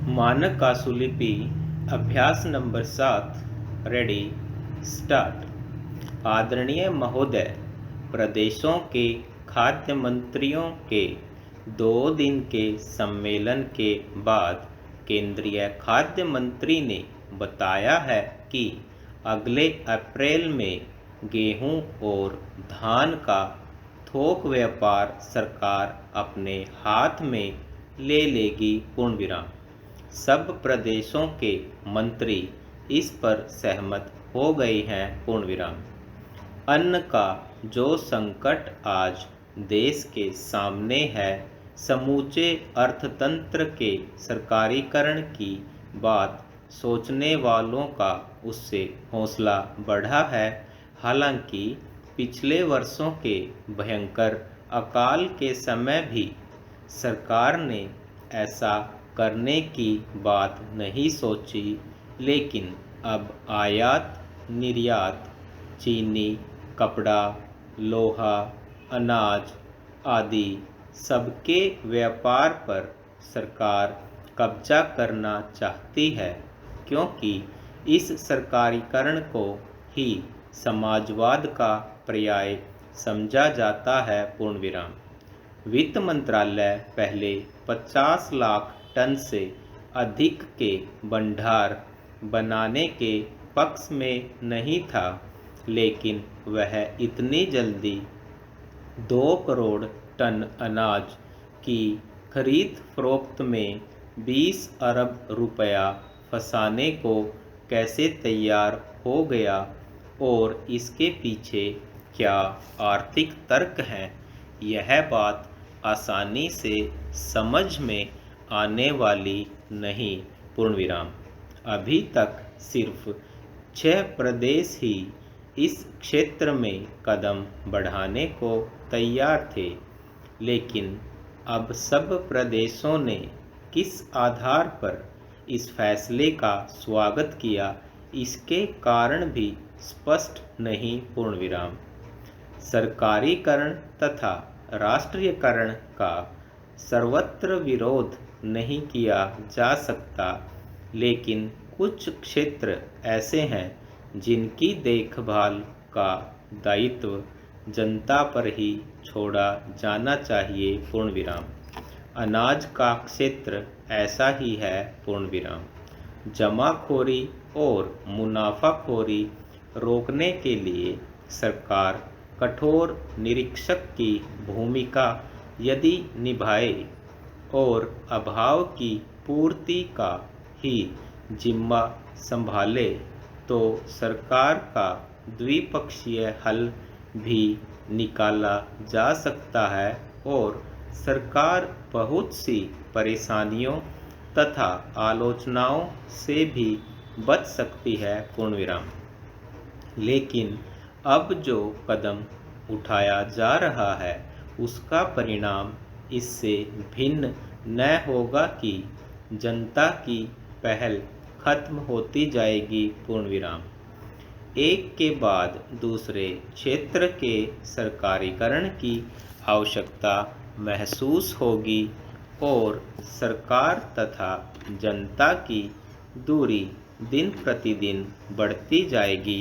मानक आशुलिपि अभ्यास number 7 ready start. आदरणीय महोदय, प्रदेशों के खाद्य मंत्रियों के 2 दिन के सम्मेलन के बाद केंद्रीय खाद्य मंत्री ने बताया है कि अगले अप्रैल में गेहूं और धान का थोक व्यापार सरकार अपने हाथ में ले लेगी। सब प्रदेशों के मंत्री इस पर सहमत हो गए हैं। अन्न का जो संकट आज देश के सामने है, समूचे अर्थतंत्र के सरकारीकरण की बात सोचने वालों का उससे हौसला बढ़ा है। हालांकि पिछले वर्षों के भयंकर अकाल के समय भी सरकार ने ऐसा करने की बात नहीं सोची, लेकिन अब आयात निर्यात, चीनी, कपड़ा, लोहा, अनाज आदि सबके व्यापार पर सरकार कब्जा करना चाहती है, क्योंकि इस सरकारीकरण को ही समाजवाद का पर्याय समझा जाता है। वित्त मंत्रालय पहले 50 लाख टन से अधिक के भंडार बनाने के पक्ष में नहीं था, लेकिन वह इतनी जल्दी 2 करोड़ टन अनाज की खरीद फरोख्त में 20 अरब रुपया फंसाने को कैसे तैयार हो गया, और इसके पीछे क्या आर्थिक तर्क हैं, यह बात आसानी से समझ में आने वाली नहीं। अभी तक सिर्फ 6 प्रदेश ही इस क्षेत्र में कदम बढ़ाने को तैयार थे, लेकिन अब सब प्रदेशों ने किस आधार पर इस फैसले का स्वागत किया, इसके कारण भी स्पष्ट नहीं। सरकारीकरण तथा राष्ट्रीयकरण का सर्वत्र विरोध नहीं किया जा सकता, लेकिन कुछ क्षेत्र ऐसे हैं जिनकी देखभाल का दायित्व जनता पर ही छोड़ा जाना चाहिए। अनाज का क्षेत्र ऐसा ही है। जमाखोरी और मुनाफाखोरी रोकने के लिए सरकार कठोर निरीक्षक की भूमिका यदि निभाए और अभाव की पूर्ति का ही जिम्मा संभाले, तो सरकार का द्विपक्षीय हल भी निकाला जा सकता है और सरकार बहुत सी परेशानियों तथा आलोचनाओं से भी बच सकती है। लेकिन अब जो कदम उठाया जा रहा है, उसका परिणाम इससे भिन्न न होगा कि जनता की पहल खत्म होती जाएगी। एक के बाद दूसरे क्षेत्र के सरकारीकरण की आवश्यकता महसूस होगी और सरकार तथा जनता की दूरी दिन प्रतिदिन बढ़ती जाएगी।